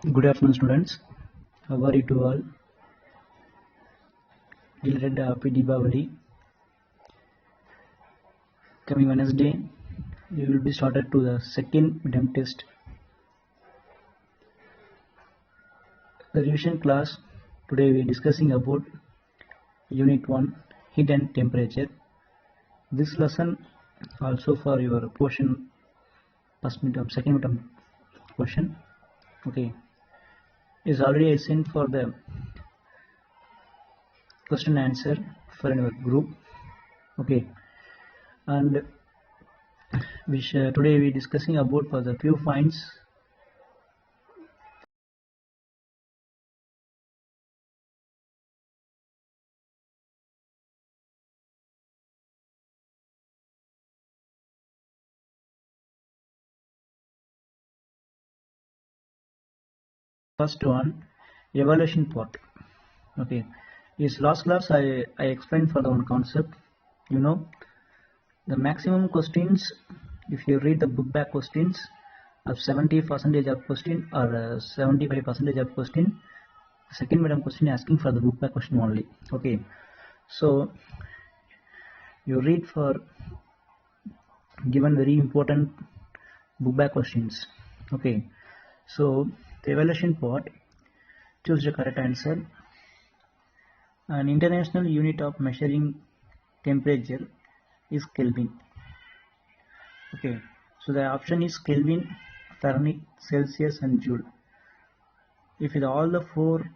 Good afternoon, students. How are you to all? Related happy Deepavali. Coming Wednesday, we will be started to the second midterm test. The revision class. Today we are discussing about Unit 1, Heat and Temperature. This lesson also for your portion first midterm, second midterm question. Okay, is already assigned for the question answer for our group. Okay, and which today we are discussing about for the few points. First one, evaluation part. Okay, is last class I explained for the one concept. You know, the maximum questions, if you read the book back questions of 70% of question or 75% of question, second midterm question asking for the book back question only. Okay, so you read for given very important book back questions. Okay, so the evaluation part, choose the correct answer. An international unit of measuring temperature is Kelvin. Okay, so the option is Kelvin, Fahrenheit, Celsius and Joule. If it all the four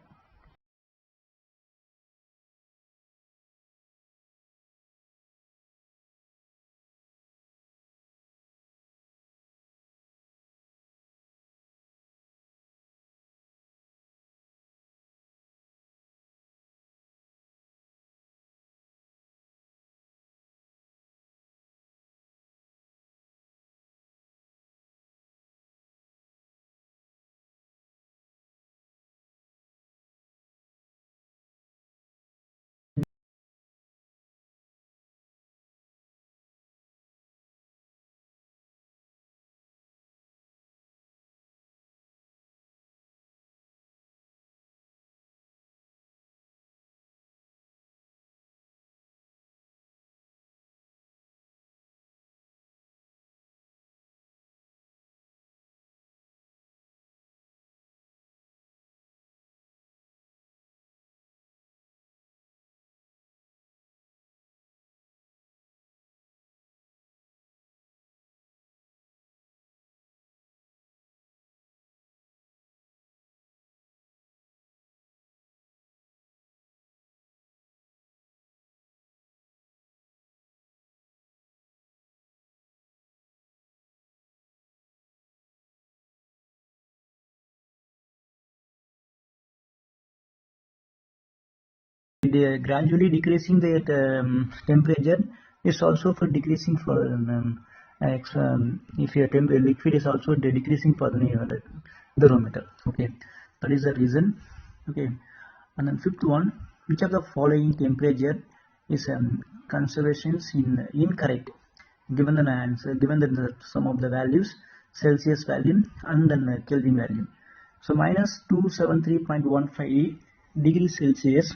gradually decreasing the temperature is also for decreasing for if your liquid is also decreasing for the thermometer. Okay, that is the reason. Okay, and then fifth one, which of the following temperature is conservations in incorrect given the answer, given the sum of the values, Celsius value and then Kelvin value. So minus 273.15 degrees Celsius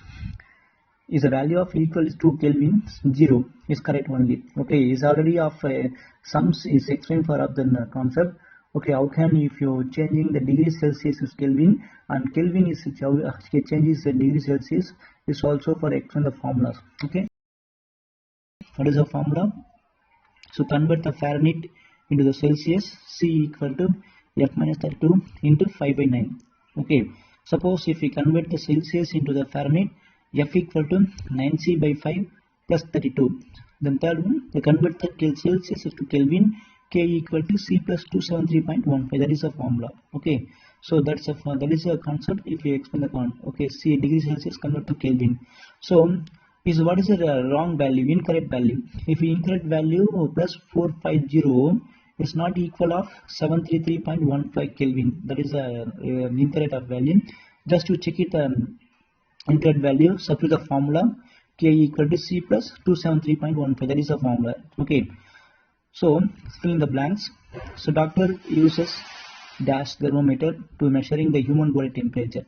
is the value of equal to Kelvin. 0 is correct only. Okay, is already of sums is explained for of the concept. Okay, how can if you changing the degree Celsius is Kelvin and Kelvin is changes the degree Celsius is also for explain the formulas. Okay, what is the formula? So convert the Fahrenheit into the Celsius. C equal to F minus 32 into 5 by 9. Okay, suppose if we convert the Celsius into the Fahrenheit, F equal to 9C by 5 plus 32. Then third one, they convert the Celsius to Kelvin, K equal to C plus 273.15. That is the formula. Okay, so that is a concept. If we explain the concept, okay, C degree Celsius convert to Kelvin. So is what is the wrong value, incorrect value? If we incorrect value plus 450 is not equal of 733.15 Kelvin. That is a incorrect of value. Just to check it. Incorrect value, substitute the formula K equal to C plus 273.15. That is the formula. Okay, so fill in the blanks. So doctor uses dash thermometer to measuring the human body temperature.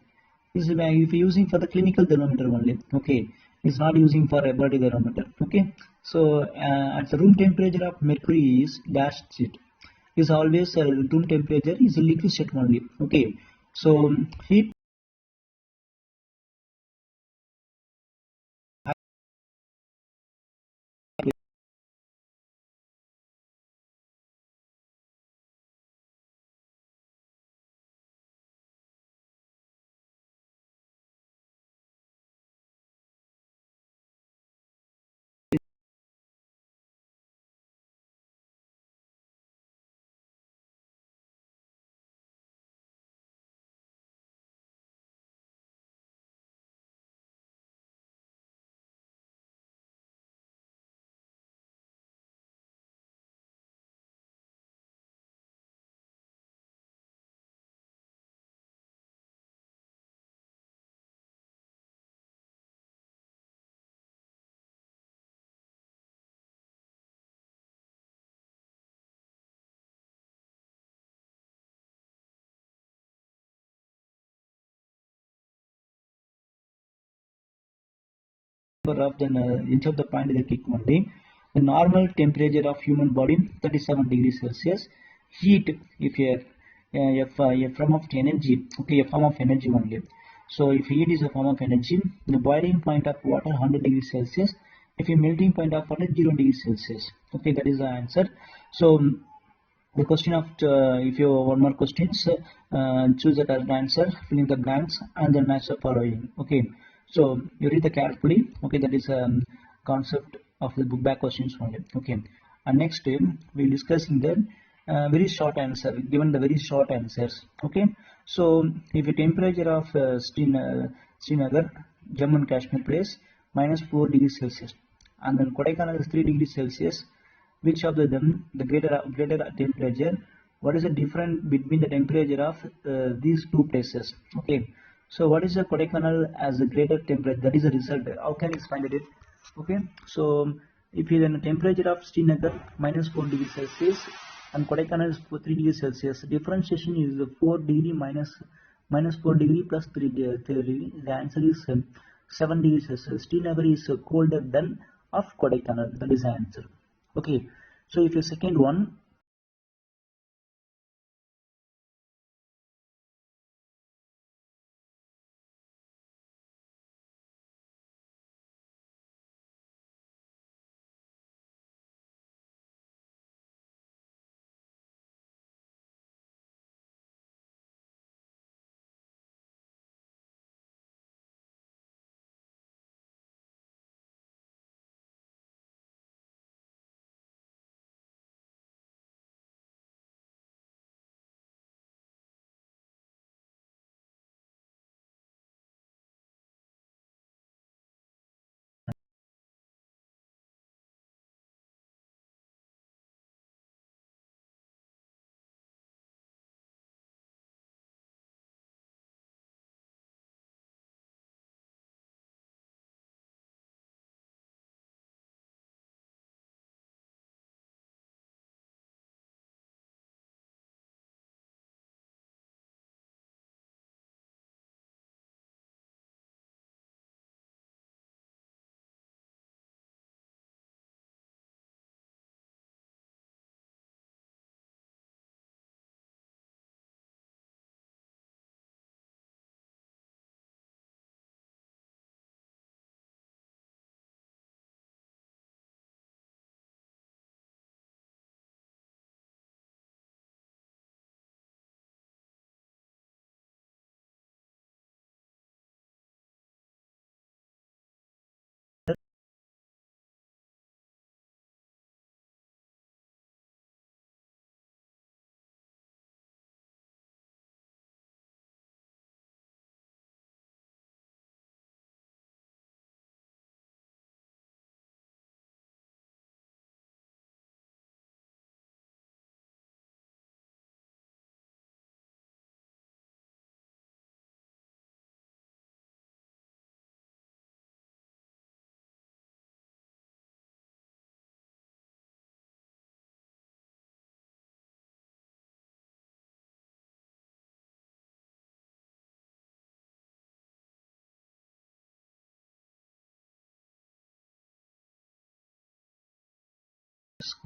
This is if using for the clinical thermometer only. Okay, it's not using for a body thermometer. Okay, so at the room temperature of mercury is dash sheet. Is always room temperature is a liquid state only. Okay, so heat of the inch of the point is the kick only. The normal temperature of human body 37 degrees Celsius. Heat if a form of energy, okay, a form of energy only. So if heat is a form of energy, the boiling point of water 100 degrees Celsius. If a melting point of water 0 degrees Celsius. Okay, that is the answer. So the question of if you have one more questions, choose the correct answer, fill in the blanks, and then match the following. Okay, so you read the carefully. Okay, that is concept of the book back questions only. Okay, and next we discussing the very short answer, given the very short answers. Okay, so if the temperature of Srinagar, Jammu and Kashmir place -4 degrees Celsius, and then Kodaikanal is 3 degrees Celsius, which of them the greater temperature? What is the difference between the temperature of these two places? Okay, so what is the Kodaikanal as the greater temperature? That is the result. How can you find it? Okay, so if you then the temperature of Srinagar -4 degrees Celsius and Kodaikanal is 3 degrees Celsius, differentiation is 4 degree minus 4 degree plus 3 degree. The answer is 7 degrees Celsius. Srinagar is colder than of Kodaikanal. That is the answer. Okay, so if your second one,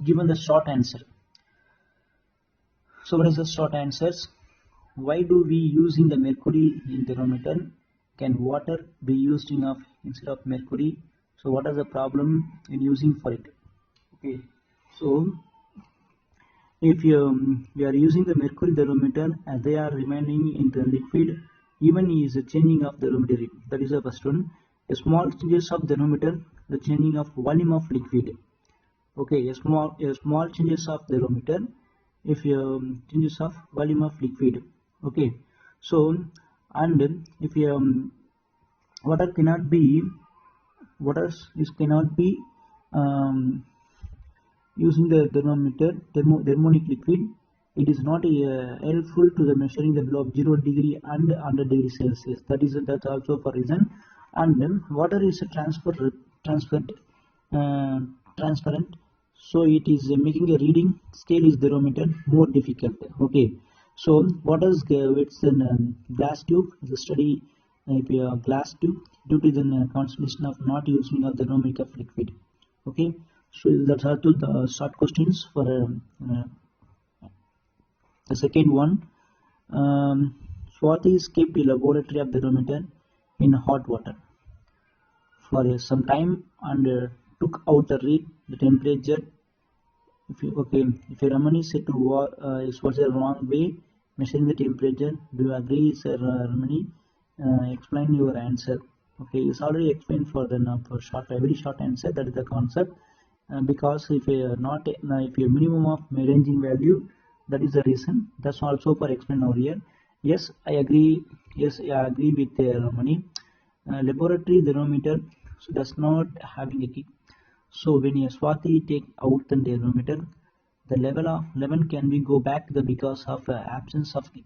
given the short answer. So what is the short answers? Why do we using the mercury in thermometer? Can water be used instead of mercury? So what is the problem in using for it? Okay, so if we are using the mercury thermometer as they are remaining in the liquid, even is a changing of the thermometer. That is the first one. A small changes of thermometer, the changing of volume of liquid. Okay, a small changes of thermometer if changes of volume of liquid. Okay, so and if water cannot be water is cannot be um, using the thermometer thermonic liquid, it is not helpful to the measuring the below 0 degree and 100 degrees Celsius. That's also for reason. And then water is a transparent, uh, transparent, so it is making a reading scale is thermometer more difficult. Okay, so what is it's a glass tube. The study if a glass tube due to the constellation of not using of the thermometer of liquid. Okay, so that's all to the short questions for the second one. Swati is kept in laboratory of thermometer in hot water for some time and took out the read the temperature. If your Ramani said to is what's the wrong way measuring the temperature, do you agree, Sir Ramani? Explain your answer. Okay, it's already explained for the for short, very short answer. That is the concept. Because if you not if your minimum of ranging value, that is the reason. That's also for explain over here. Yes, I agree. Yes, I agree with Ramani. Laboratory thermometer does not having a kick. So when you Swati take out the thermometer, the level of 11 can be go back because of absence of kick.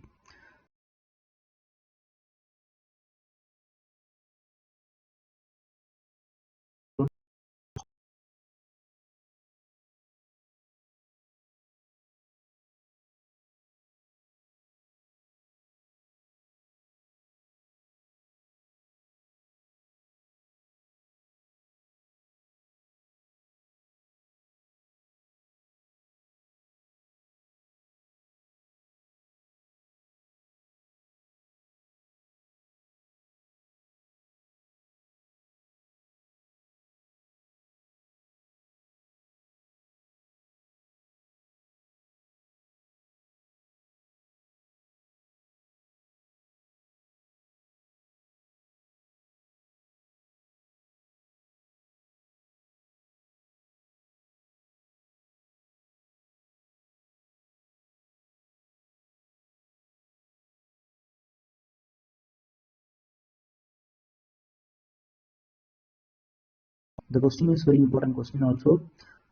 The question is very important question also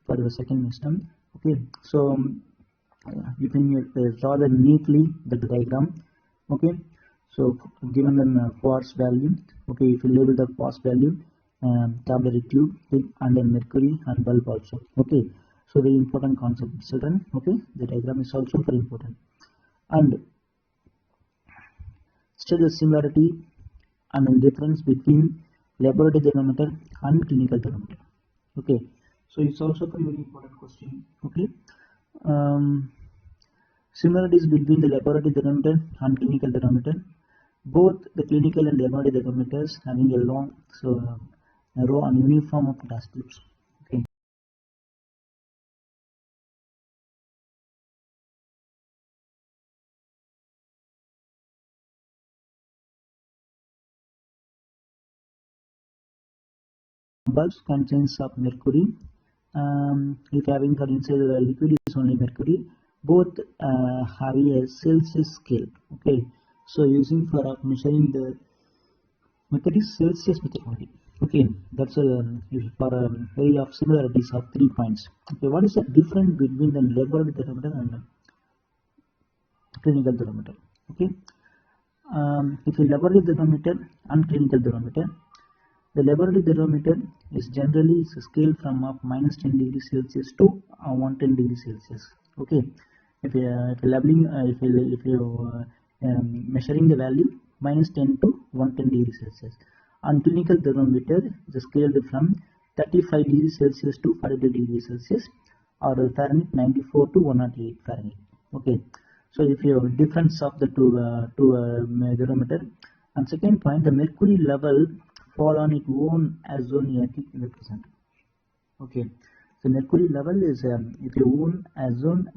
for the second system. Okay, so you can draw the neatly the diagram. Okay, so given the quartz value. Okay, if you label the quartz value, tabulary tube and then mercury and bulb also. Okay, so very important concept, children. Okay, the diagram is also very important. And state the similarity and the difference between laboratory thermometer and clinical thermometer. Okay, so it's also a very important question. Okay, um, similarities between the laboratory thermometer and clinical thermometer. Both the clinical and laboratory thermometers having a long, so narrow and uniform of glass tubes. Okay. Bulbs contains of mercury. If having for inside the liquid is only mercury, both have a Celsius scale. Okay, so using for measuring the method is Celsius method only. Okay, that's for area of similarities of 3 points. Okay, what is the difference between the laboratory thermometer and clinical thermometer? Okay, if you laboratory thermometer and clinical thermometer, the laboratory thermometer is generally a scale from of minus 10 degrees Celsius to 110 degrees Celsius. Okay, if you labeling if you measuring the value minus 10 to 110 degrees Celsius. On clinical thermometer, is scaled from 35 degrees Celsius to 42 degrees Celsius. or Fahrenheit 94 to 108 Fahrenheit. Okay, so if you have difference of the two thermometer. And second point, the mercury level fall on its own as only a in the present. Okay, so mercury level is if you own as on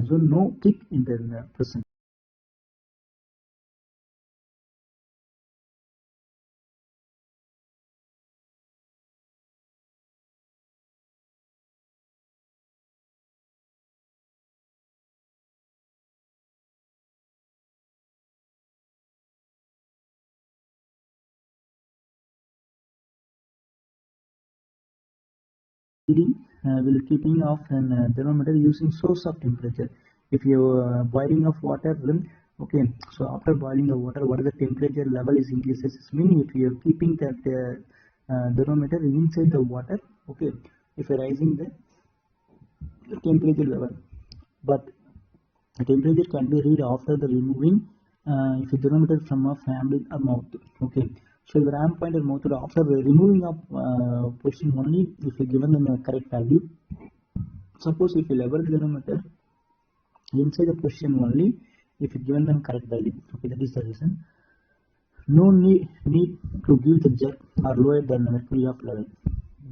no kick in the present. Reading will keeping of an thermometer using source of temperature. If you boiling of water, then okay, so after boiling the water, what is the temperature level is increases? It means if you are keeping that thermometer inside the water, okay, if you are rising the temperature level, but the temperature can be read after the removing if you thermometer from a family or mouth. Okay, so the ramp point or mouth after removing of position only if you given them a correct value. Suppose if you level the thermometer inside the position only if you given them correct value. Okay, that is the reason. No need to give the jerk or lower than the mercury of level.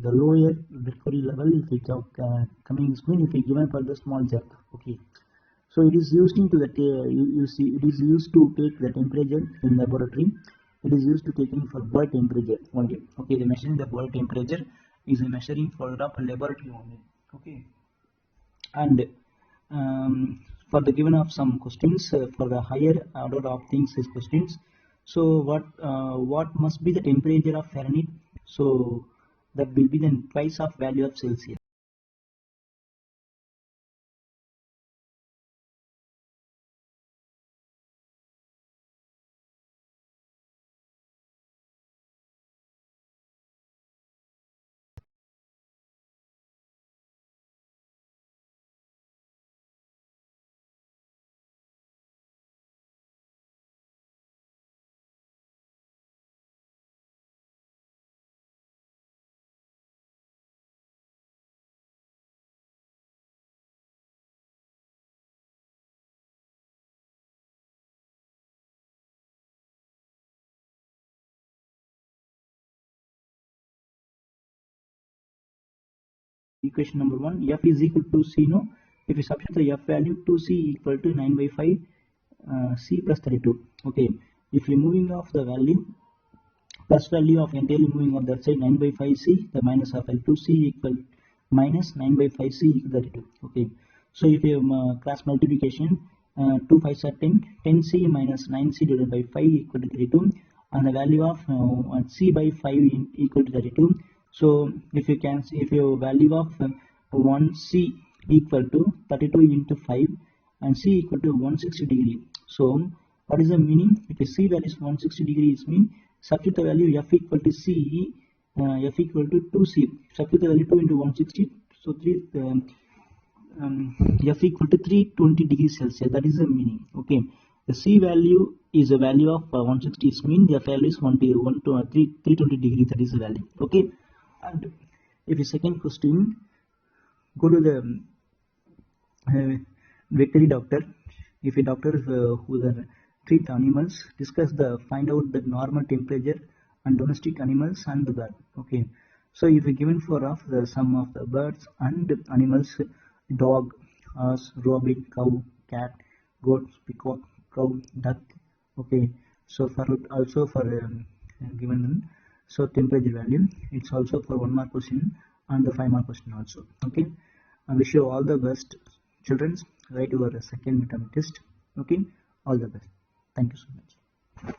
The lower mercury level if it coming is mean if you given for the small jerk. Okay. So it is used into the you see it is used to take the temperature in laboratory. It is used to taking for body temperature only. Okay, the measuring the body temperature is a measuring for the laboratory only. Okay, and for the given of some questions for the higher order of things is questions. So what must be the temperature of Fahrenheit? So that will be the twice of value of Celsius. Equation number 1, F is equal to C. No, if you substitute the F value to C equal to 9 by 5 C plus 32. Okay, if removing of the value plus value of entirely moving on that side 9 by 5 C, the minus of L2 C equal minus 9 by 5 C equal 32. Okay, so if you cross multiplication 2 5 are 10, 10 C minus 9 C divided by 5 equal to 32, and the value of C by 5 equal to 32. So if you can see, if your value of 1 C equal to 32 into 5 and C equal to 160 degree. So what is the meaning? If you C value is 160 degrees mean substitute the value F equal to C, F equal to 2C, substitute the value 2 into 160, so 3 F equal to 320 degrees Celsius, that is the meaning. Okay, the C value is a value of 160, is mean the F value is 320 degrees, that is the value. Okay, and if a second question, go to the veterinary doctor. If a doctor who treat animals, discuss the find out the normal temperature and domestic animals and the bird. Okay, so if you given for of the sum of the birds and animals, dog, horse, rabbit, cow, cat, goat, peacock, cow, duck. Okay, so for also for given them, so temperature value, it's also for 1 mark question and the 5 mark question also. Okay, I wish you all the best, children. Write your second midterm test. Okay, all the best. Thank you so much.